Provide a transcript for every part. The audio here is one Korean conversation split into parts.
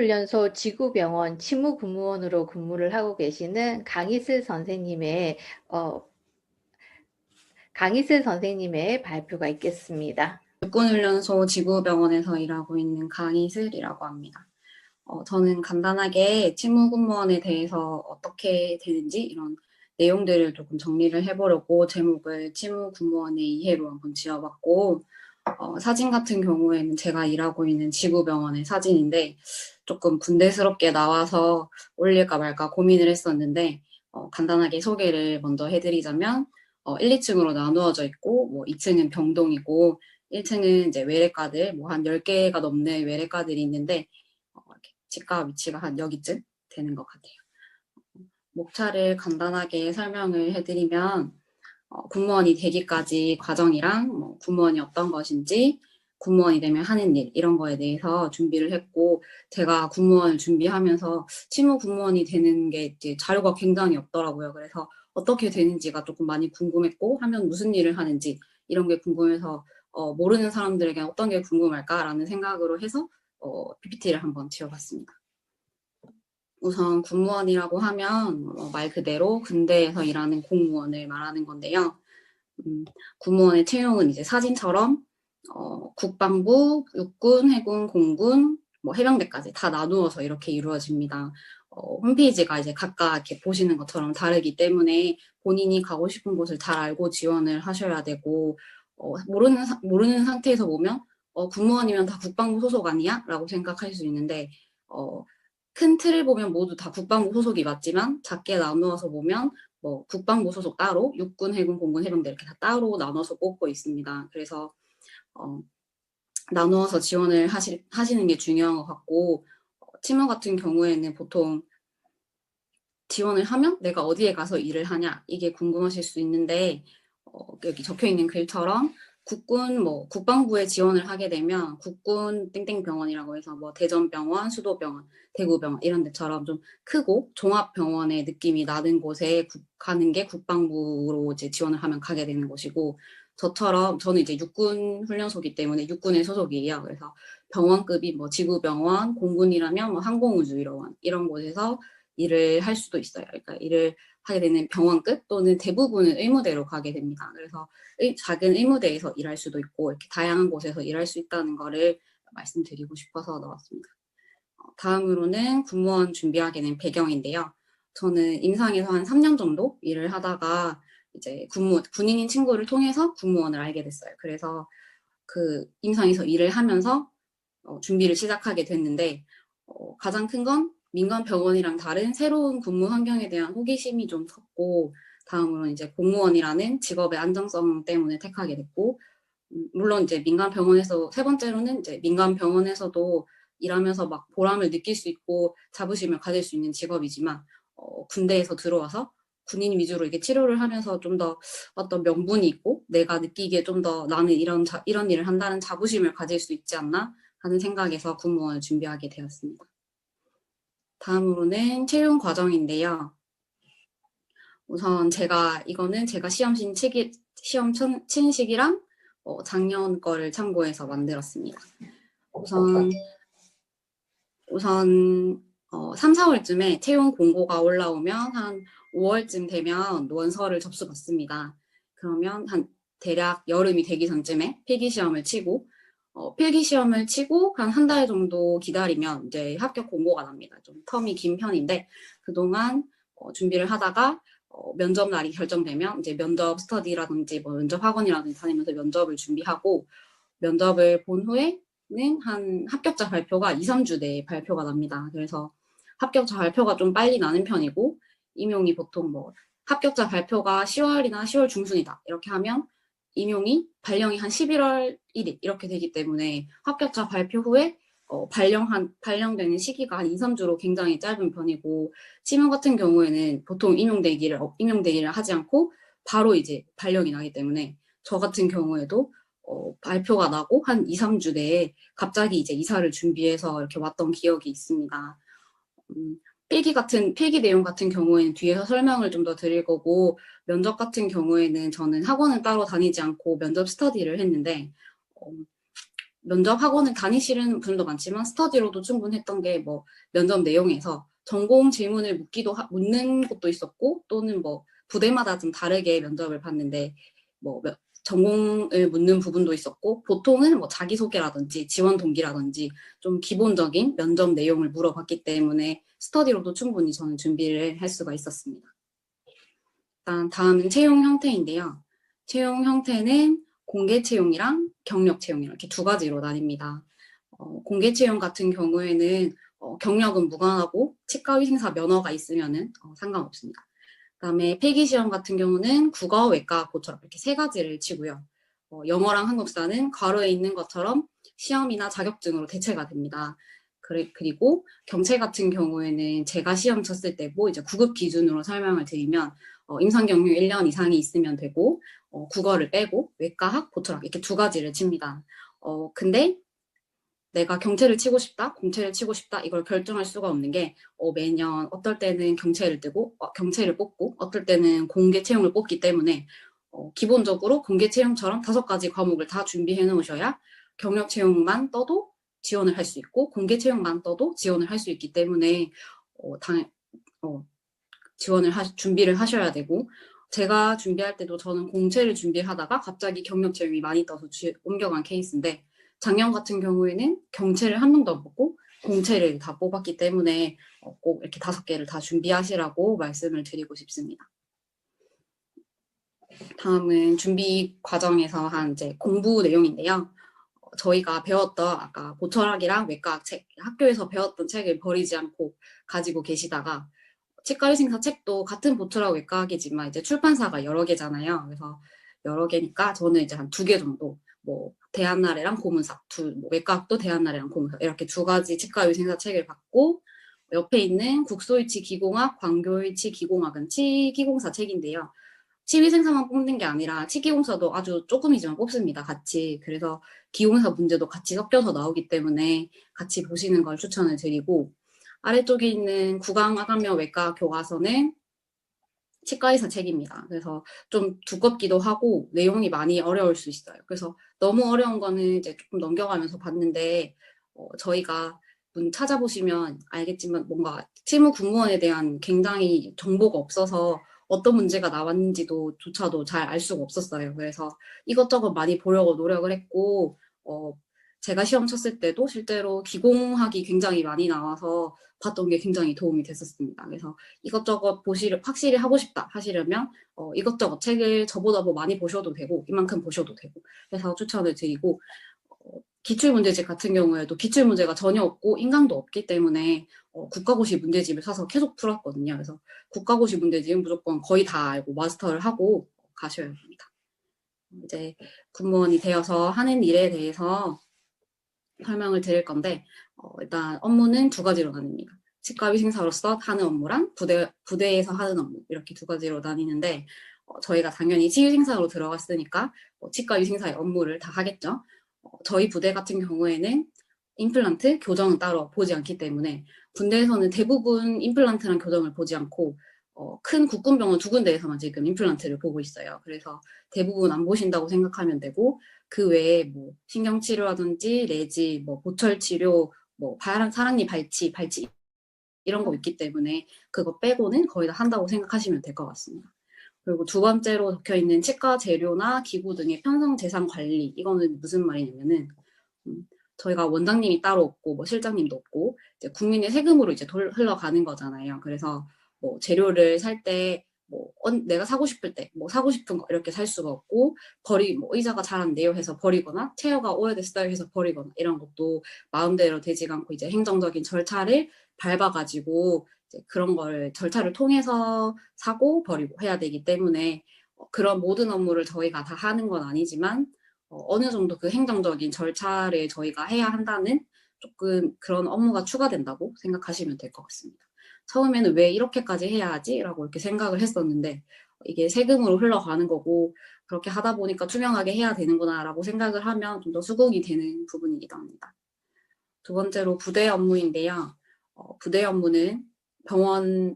육군훈련소 지구병원 치무근무원으로 근무를 하고 계시는 어, 강희슬 선생님의 발표가 있겠습니다. 육군훈련소 지구병원에서 일하고 있는 강희슬이라고 합니다. 저는 간단하게 치무근무원에 대해서 어떻게 되는지 이런 내용들을 조금 정리를 해보려고 제목을 치무근무원의 이해로 한번 지어봤고, 사진 같은 경우에는 제가 일하고 있는 지구병원의 사진인데 조금 군대스럽게 나와서 올릴까 말까 고민을 했었는데, 간단하게 소개를 먼저 해드리자면 1, 2층으로 나누어져 있고, 뭐 2층은 병동이고 1층은 이제 외래과들, 뭐 한 10개가 넘는 외래과들이 있는데, 이렇게 치과 위치가 한 여기쯤 되는 것 같아요. 목차를 간단하게 설명을 해드리면, 군무원이 되기까지 과정이랑 뭐 군무원이 어떤 것인지, 군무원이 되면 하는 일, 이런 거에 대해서 준비를 했고, 제가 군무원을 준비하면서 치무 군무원이 되는 게 이제 자료가 굉장히 없더라고요. 그래서 어떻게 되는지가 조금 많이 궁금했고, 하면 무슨 일을 하는지, 이런 게 궁금해서, 모르는 사람들에게 어떤 게 궁금할까라는 생각으로 해서, PPT를 한번 지어봤습니다. 우선 군무원이라고 하면 말 그대로 군대에서 일하는 공무원을 말하는 건데요. 군무원의 채용은 이제 사진처럼 국방부, 육군, 해군, 공군, 뭐 해병대까지 다 나누어서 이렇게 이루어집니다. 홈페이지가 이제 각각 이렇게 보시는 것처럼 다르기 때문에 본인이 가고 싶은 곳을 잘 알고 지원을 하셔야 되고, 모르는 상태에서 보면 군무원이면 다 국방부 소속 아니야? 라고 생각할 수 있는데, 큰 틀을 보면 모두 다 국방부 소속이 맞지만 작게 나누어서 보면 뭐 국방부 소속 따로, 육군, 해군, 공군, 해병대 이렇게 다 따로 나눠서 뽑고 있습니다. 그래서 나누어서 지원을 하시는 게 중요한 것 같고, 치무 같은 경우에는 보통 지원을 하면 내가 어디에 가서 일을 하냐 이게 궁금하실 수 있는데, 여기 적혀 있는 글처럼 국군 국방부에 지원을 하게 되면 국군 땡땡병원이라고 해서 뭐 대전병원, 수도병원, 대구병원 이런 데처럼 좀 크고 종합병원의 느낌이 나는 곳에 가는 게 국방부로 이제 지원을 하면 가게 되는 곳이고, 저는 이제 육군 훈련소이기 때문에 육군의 소속이에요. 그래서 병원급이 뭐 지구병원, 공군이라면 뭐 항공우주의료원 이런 곳에서 일을 할 수도 있어요. 그러니까 일을 하게 되는 병원급 또는 대부분은 의무대로 가게 됩니다. 그래서 작은 의무대에서 일할 수도 있고 이렇게 다양한 곳에서 일할 수 있다는 거를 말씀드리고 싶어서 넣었습니다. 다음으로는 군무원 준비하게 된 배경인데요. 저는 임상에서 한 3년 정도 일을 하다가 이제 군인인 친구를 통해서 군무원을 알게 됐어요. 그래서 그 임상에서 일을 하면서 준비를 시작하게 됐는데, 가장 큰 건 민간 병원이랑 다른 새로운 근무 환경에 대한 호기심이 좀 컸고, 다음으로 이제 공무원이라는 직업의 안정성 때문에 택하게 됐고, 물론 이제 민간 병원에서 세 번째로는 이제 민간 병원에서도 일하면서 막 보람을 느낄 수 있고 자부심을 가질 수 있는 직업이지만, 군대에서 들어와서 군인 위주로 이렇게 치료를 하면서 좀 더 어떤 명분이 있고 내가 느끼기에 좀 더 나는 이런 일을 한다는 자부심을 가질 수 있지 않나 하는 생각에서 군무원을 준비하게 되었습니다. 다음으로는 채용 과정인데요. 우선 이거는 제가 시험 친 시기랑 작년 거를 참고해서 만들었습니다. 우선 3, 4월쯤에 채용 공고가 올라오면 한 5월쯤 되면 원서를 접수받습니다. 그러면 대략 여름이 되기 전쯤에 필기시험을 치고, 한 달 정도 기다리면 이제 합격 공고가 납니다. 좀 텀이 긴 편인데, 그동안 준비를 하다가 면접 날이 결정되면 이제 면접 스터디라든지 뭐 면접 학원이라든지 다니면서 면접을 준비하고, 면접을 본 후에는 한 합격자 발표가 2, 3주 내에 발표가 납니다. 그래서 합격자 발표가 좀 빨리 나는 편이고, 임용이 보통 뭐 합격자 발표가 10월이나 10월 중순이다 이렇게 하면 임용이 발령이 한 11월 1일 이렇게 되기 때문에 합격자 발표 후에 발령되는 시기가 한 2, 3주로 굉장히 짧은 편이고, 치무 같은 경우에는 보통 임용대기를 하지 않고 바로 이제 발령이 나기 때문에 저 같은 경우에도 발표가 나고 한 2, 3주 내에 갑자기 이제 이사를 준비해서 이렇게 왔던 기억이 있습니다. 필기 내용 같은 경우에는 뒤에서 설명을 좀 더 드릴 거고, 면접 같은 경우에는 저는 학원을 따로 다니지 않고 면접 스터디를 했는데, 면접 학원을 다니시는 분도 많지만 스터디로도 충분했던 게 뭐 면접 내용에서 전공 질문을 묻는 곳도 있었고 또는 뭐 부대마다 좀 다르게 면접을 봤는데 뭐 전공을 묻는 부분도 있었고 보통은 뭐 자기소개라든지 지원 동기라든지 좀 기본적인 면접 내용을 물어봤기 때문에 스터디로도 충분히 저는 준비를 할 수가 있었습니다. 일단 다음은 채용 형태인데요. 채용 형태는 공개 채용이랑 경력 채용 이렇게 두 가지로 나뉩니다. 공개 채용 같은 경우에는 경력은 무관하고 치과의생사 면허가 있으면은 상관없습니다. 그다음에 필기시험 같은 경우는 국어, 외과, 고철 이렇게 세 가지를 치고요. 영어랑 한국사는 괄호에 있는 것처럼 시험이나 자격증으로 대체가 됩니다. 그리고 경찰 같은 경우에는 제가 시험 쳤을 때고 이제 9급 기준으로 설명을 드리면 임상 경력 1년 이상이 있으면 되고 국어를 빼고 외과학, 고철학 이렇게 두 가지를 칩니다. 근데 내가 경채를 치고 싶다, 공채를 치고 싶다 이걸 결정할 수가 없는 게 매년 어떨 때는 경채를 뜨고 경채를 뽑고 어떨 때는 공개 채용을 뽑기 때문에 기본적으로 공개 채용처럼 5가지 과목을 다 준비해 놓으셔야 경력 채용만 떠도 지원을 할 수 있고 공개 채용만 떠도 지원을 할 수 있기 때문에 준비를 하셔야 되고 제가 준비할 때도 저는 공채를 준비하다가 갑자기 경력 채용이 많이 떠서 옮겨간 케이스인데 작년 같은 경우에는 경채를 한 명도 안 뽑고 공채를 다 뽑았기 때문에 꼭 이렇게 5개를 다 준비하시라고 말씀을 드리고 싶습니다. 다음은 준비 과정에서 한 이제 공부 내용인데요. 저희가 배웠던 아까 보철학이랑 외과학 책, 학교에서 배웠던 책을 버리지 않고 가지고 계시다가 치과의생사 책도 같은 보철학 외과학이지만 이제 출판사가 여러 개잖아요. 그래서 여러 개니까 저는 이제 한 2개 정도 뭐 대한나래랑 고문사 뭐 외과학도 대한나래랑 고문사 이렇게 2가지 치과의생사 책을 받고 옆에 있는 국소일치 기공학, 광교일치 기공학은 치기공사 책인데요. 치위생사만 뽑는 게 아니라 치기공사도 아주 조금이지만 뽑습니다. 같이. 그래서 기공사 문제도 같이 섞여서 나오기 때문에 같이 보시는 걸 추천을 드리고 아래쪽에 있는 구강암며 외과 교과서는 치과의사 책입니다. 그래서 좀 두껍기도 하고 내용이 많이 어려울 수 있어요. 그래서 너무 어려운 거는 이제 조금 넘겨가면서 봤는데 저희가 찾아보시면 알겠지만 뭔가 실무 공무원에 대한 굉장히 정보가 없어서 어떤 문제가 나왔는지도 조차도 잘 알 수가 없었어요. 그래서 이것저것 많이 보려고 노력을 했고 제가 시험 쳤을 때도 실제로 기공학이 굉장히 많이 나와서 봤던 게 굉장히 도움이 됐었습니다. 그래서 이것저것 확실히 하고 싶다 하시려면 이것저것 책을 저보다 뭐 많이 보셔도 되고 이만큼 보셔도 되고 해서 추천을 드리고 기출문제집 같은 경우에도 기출문제가 전혀 없고 인강도 없기 때문에 국가고시 문제집을 사서 계속 풀었거든요. 그래서 국가고시 문제집은 무조건 거의 다 알고 마스터를 하고 가셔야 합니다. 이제 군무원이 되어서 하는 일에 대해서 설명을 드릴 건데 일단 업무는 2가지로 나뉩니다. 치과위생사로서 하는 업무랑 부대에서 하는 업무 이렇게 2가지로 나뉘는데 저희가 당연히 치위생사로 들어갔으니까 치과위생사의 업무를 다 하겠죠. 저희 부대 같은 경우에는 임플란트 교정은 따로 보지 않기 때문에 군대에서는 대부분 임플란트랑 교정을 보지 않고 큰 국군병원 2군데에서만 지금 임플란트를 보고 있어요. 그래서 대부분 안 보신다고 생각하면 되고 그 외에 뭐 신경치료라든지 내지 뭐 보철치료, 뭐 사랑니 발치 이런 거 있기 때문에 그거 빼고는 거의 다 한다고 생각하시면 될 것 같습니다. 그리고 2번째로 적혀 있는 치과 재료나 기구 등의 편성 재산 관리 이거는 무슨 말이냐면은 저희가 원장님이 따로 없고 뭐 실장님도 없고 이제 국민의 세금으로 이제 흘러가는 거잖아요. 그래서 뭐 재료를 살 때 뭐 내가 사고 싶을 때 뭐 사고 싶은 거 이렇게 살 수가 없고 뭐 의자가 잘 안 돼요 해서 버리거나 체어가 오래됐어요 해서 버리거나 이런 것도 마음대로 되지가 않고 이제 행정적인 절차를 밟아가지고 이제 그런 걸 절차를 통해서 사고 버리고 해야 되기 때문에 그런 모든 업무를 저희가 다 하는 건 아니지만 어느 정도 그 행정적인 절차를 저희가 해야 한다는 조금 그런 업무가 추가된다고 생각하시면 될 것 같습니다. 처음에는 왜 이렇게까지 해야 하지? 라고 이렇게 생각을 했었는데 이게 세금으로 흘러가는 거고 그렇게 하다 보니까 투명하게 해야 되는구나 라고 생각을 하면 좀 더 수긍이 되는 부분이기도 합니다. 2번째로 부대 업무인데요. 부대 업무는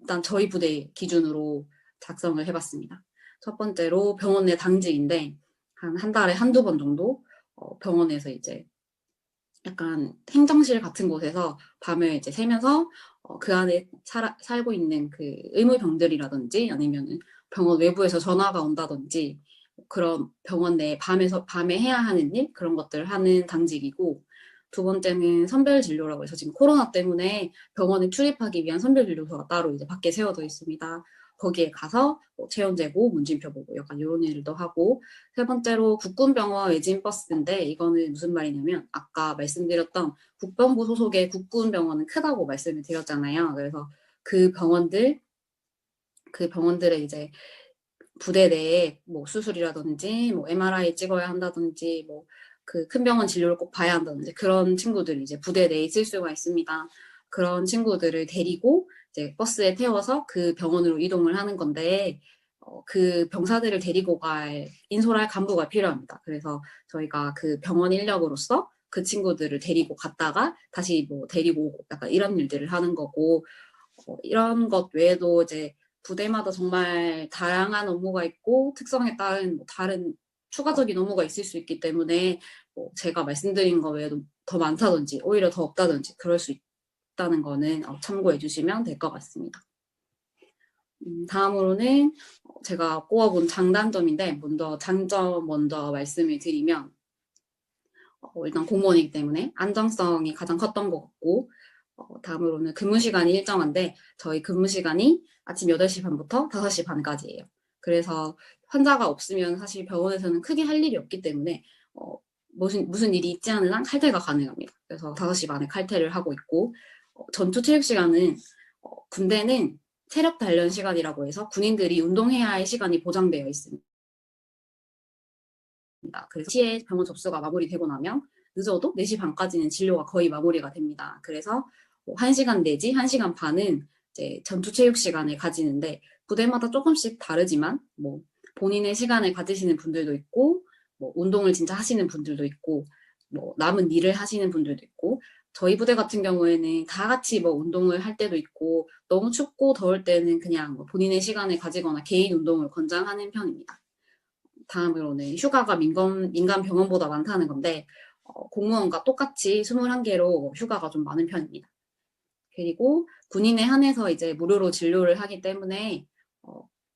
일단 저희 부대 기준으로 작성을 해봤습니다. 첫 번째로 병원 내 당직인데 한 달에 1~2번 정도 병원에서 이제 약간 행정실 같은 곳에서 밤을 이제 새면서 그 안에 살고 있는 그 의무병들이라든지 아니면은 병원 외부에서 전화가 온다든지 그런 병원 내 밤에 해야 하는 일 그런 것들을 하는 당직이고, 두 번째는 선별진료라고 해서 지금 코로나 때문에 병원에 출입하기 위한 선별진료소가 따로 이제 밖에 세워져 있습니다. 거기에 가서 체온 재고 문진표 보고 약간 이런 일도 하고, 세 번째로 국군병원 외진버스인데 이거는 무슨 말이냐면 아까 말씀드렸던 국방부 소속의 국군병원은 크다고 말씀을 드렸잖아요. 그래서 그 병원들의 이제 부대 내에 뭐 수술이라든지 뭐 MRI 찍어야 한다든지 뭐 그 큰 병원 진료를 꼭 봐야 한다든지 그런 친구들이 이제 부대 내에 있을 수가 있습니다. 그런 친구들을 데리고 이제 버스에 태워서 그 병원으로 이동을 하는 건데 그 병사들을 데리고 인솔할 간부가 필요합니다. 그래서 저희가 그 병원 인력으로서 그 친구들을 데리고 갔다가 다시 뭐 데리고 오고 약간 이런 일들을 하는 거고, 이런 것 외에도 이제 부대마다 정말 다양한 업무가 있고 특성에 따른 뭐 다른 추가적인 업무가 있을 수 있기 때문에 뭐 제가 말씀드린 거 외에도 더 많다든지 오히려 더 없다든지 그럴 수 있다는 거는 참고해 주시면 될 것 같습니다. 다음으로는 제가 꼽아본 장단점인데 먼저 장점 먼저 말씀을 드리면 일단 공무원이기 때문에 안정성이 가장 컸던 것 같고, 다음으로는 근무 시간이 일정한데 저희 근무 시간이 아침 8시 반부터 5시 반까지예요. 그래서 환자가 없으면 사실 병원에서는 크게 할 일이 없기 때문에 무슨 일이 있지 않은 한 칼퇴가 가능합니다. 그래서 5시 반에 칼퇴를 하고 있고, 전투 체육 시간은 군대는 체력 단련 시간이라고 해서 군인들이 운동해야 할 시간이 보장되어 있습니다. 그래서 시에 병원 접수가 마무리되고 나면 늦어도 4시 반까지는 진료가 거의 마무리가 됩니다. 그래서 1시간 내지 1시간 반은 이제 전투 체육 시간을 가지는데 부대마다 조금씩 다르지만 뭐 본인의 시간을 가지시는 분들도 있고 뭐 운동을 진짜 하시는 분들도 있고 뭐 남은 일을 하시는 분들도 있고, 저희 부대 같은 경우에는 다 같이 뭐 운동을 할 때도 있고 너무 춥고 더울 때는 그냥 뭐 본인의 시간을 가지거나 개인 운동을 권장하는 편입니다. 다음으로는 휴가가 민간 병원보다 많다는 건데 공무원과 똑같이 21개로 휴가가 좀 많은 편입니다. 그리고 군인에 한해서 이제 무료로 진료를 하기 때문에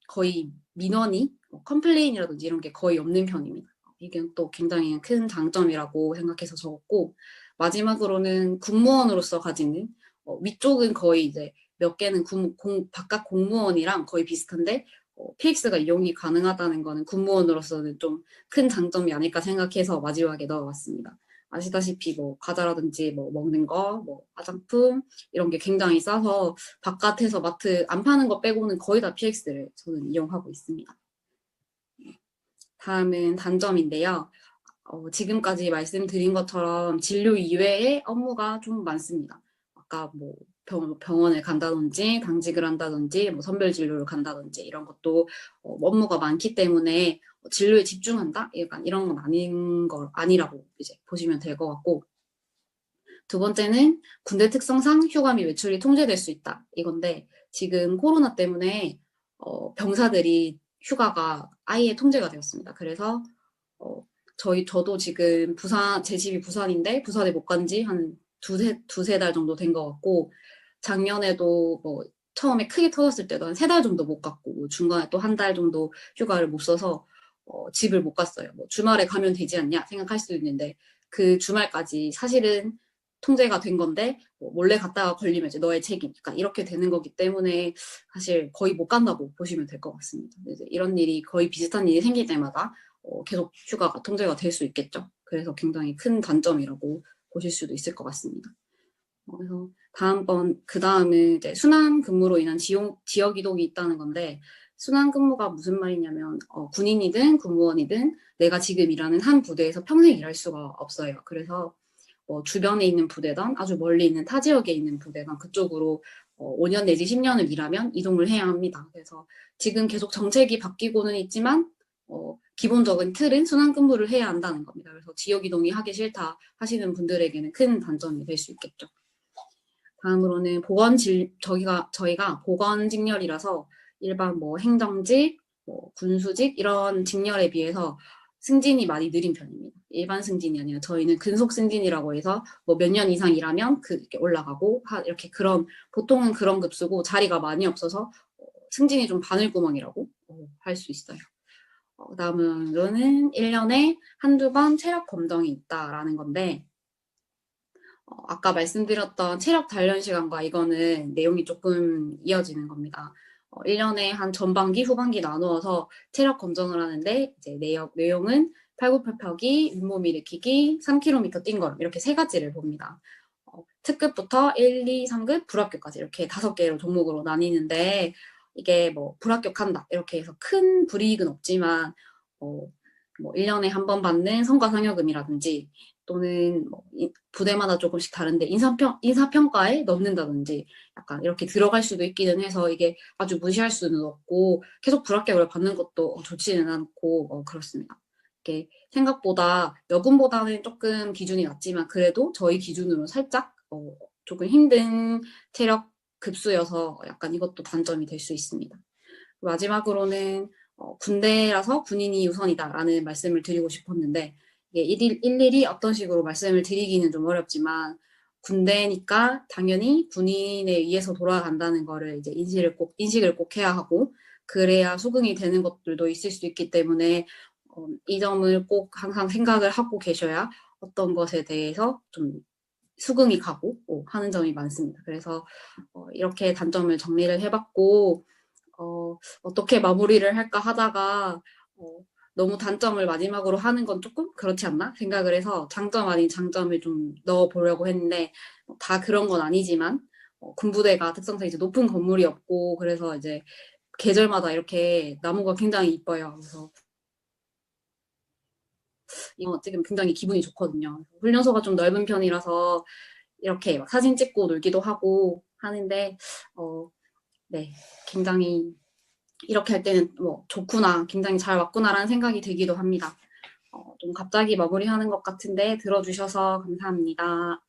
거의 민원이 컴플레인이라든지 이런 게 거의 없는 편입니다. 이게 또 굉장히 큰 장점이라고 생각해서 적었고, 마지막으로는 군무원으로서 가지는 위쪽은 거의 이제 몇 개는 바깥 공무원이랑 거의 비슷한데 PX가 이용이 가능하다는 거는 군무원으로서는 좀 큰 장점이 아닐까 생각해서 마지막에 넣어봤습니다. 아시다시피 뭐 과자라든지 뭐 먹는 거, 뭐 화장품 이런 게 굉장히 싸서 바깥에서 마트 안 파는 거 빼고는 거의 다 PX를 저는 이용하고 있습니다. 다음은 단점인데요. 지금까지 말씀드린 것처럼 진료 이외의 업무가 좀 많습니다. 아까 뭐 병원을 간다든지 당직을 한다든지 뭐 선별 진료를 간다든지 이런 것도 업무가 많기 때문에 진료에 집중한다? 약간 이런 건 아니라고 이제 보시면 될 것 같고, 두 번째는 군대 특성상 휴가 및 외출이 통제될 수 있다. 이건데 지금 코로나 때문에 병사들이 휴가가 아예 통제가 되었습니다. 그래서 저도 지금 제 집이 부산인데 부산에 못 간 지 한 두세 달 정도 된 것 같고, 작년에도 뭐 처음에 크게 터졌을 때도 한 3달 정도 못 갔고 중간에 또 한 달 정도 휴가를 못 써서 집을 못 갔어요. 뭐 주말에 가면 되지 않냐 생각할 수도 있는데 그 주말까지 사실은 통제가 된 건데 몰래 갔다가 걸리면 이제 너의 책임, 그러니까 이렇게 되는 거기 때문에 사실 거의 못 간다고 보시면 될 것 같습니다. 이제 이런 일이 거의 비슷한 일이 생길 때마다 계속 휴가가 통제가 될 수 있겠죠. 그래서 굉장히 큰 단점이라고 보실 수도 있을 것 같습니다. 그래서 그 다음은 이제 순환 근무로 인한 지역 이동이 있다는 건데, 순환 근무가 무슨 말이냐면 군인이든 군무원이든 내가 지금 일하는 한 부대에서 평생 일할 수가 없어요. 그래서 주변에 있는 부대든 아주 멀리 있는 타 지역에 있는 부대든 그쪽으로 5년 내지 10년을 일하면 이동을 해야 합니다. 그래서 지금 계속 정책이 바뀌고는 있지만 기본적인 틀은 순환근무를 해야 한다는 겁니다. 그래서 지역 이동이 하기 싫다 하시는 분들에게는 큰 단점이 될 수 있겠죠. 다음으로는 저희가 보건 직렬이라서 일반 뭐 행정직, 뭐 군수직 이런 직렬에 비해서 승진이 많이 느린 편입니다. 일반 승진이 아니라 저희는 근속 승진이라고 해서 뭐 몇 년 이상 일하면 이렇게 올라가고 이렇게 보통은 그런 급수고 자리가 많이 없어서 승진이 좀 바늘구멍이라고 할 수 있어요. 다음으로는 1년에 한두 번 체력 검정이 있다라는 건데 아까 말씀드렸던 체력 단련 시간과 이거는 내용이 조금 이어지는 겁니다. 1년에 한 전반기, 후반기 나누어서 체력 검정을 하는데 이제 내용은 팔굽혀펴기, 윗몸 일으키기, 3km 뛴 걸음 이렇게 3가지를 봅니다. 특급부터 1, 2, 3급, 불합격까지 이렇게 5개로 종목으로 나뉘는데 이게 뭐 불합격한다 이렇게 해서 큰 불이익은 없지만 뭐 1년에 한 번 받는 성과상여금이라든지 또는 뭐 부대마다 조금씩 다른데 인사평가에 넣는다든지 약간 이렇게 들어갈 수도 있기는 해서 이게 아주 무시할 수는 없고 계속 불합격을 받는 것도 좋지는 않고 그렇습니다. 이게 생각보다 여금보다는 조금 기준이 낮지만 그래도 저희 기준으로 살짝 조금 힘든 체력 급수여서 약간 이것도 단점이 될 수 있습니다. 마지막으로는 군대라서 군인이 우선이다라는 말씀을 드리고 싶었는데 일일이 어떤 식으로 말씀을 드리기는 좀 어렵지만 군대니까 당연히 군인에 의해서 돌아간다는 거를 이제 인식을 꼭 해야 하고 그래야 수긍이 되는 것들도 있을 수 있기 때문에 이 점을 꼭 항상 생각을 하고 계셔야 어떤 것에 대해서 좀 수긍이 가고 하는 점이 많습니다. 그래서 이렇게 단점을 정리를 해봤고 어떻게 마무리를 할까 하다가 너무 단점을 마지막으로 하는 건 조금 그렇지 않나 생각을 해서 장점 아닌 장점을 좀 넣어보려고 했는데 다 그런 건 아니지만 군부대가 특성상 이제 높은 건물이 없고 그래서 이제 계절마다 이렇게 나무가 굉장히 이뻐요. 그래서 이거 지금 굉장히 기분이 좋거든요. 훈련소가 좀 넓은 편이라서 이렇게 막 사진 찍고 놀기도 하고 하는데 네, 굉장히 이렇게 할 때는 뭐 좋구나, 굉장히 잘 왔구나라는 생각이 들기도 합니다. 좀 갑자기 마무리하는 것 같은데 들어주셔서 감사합니다.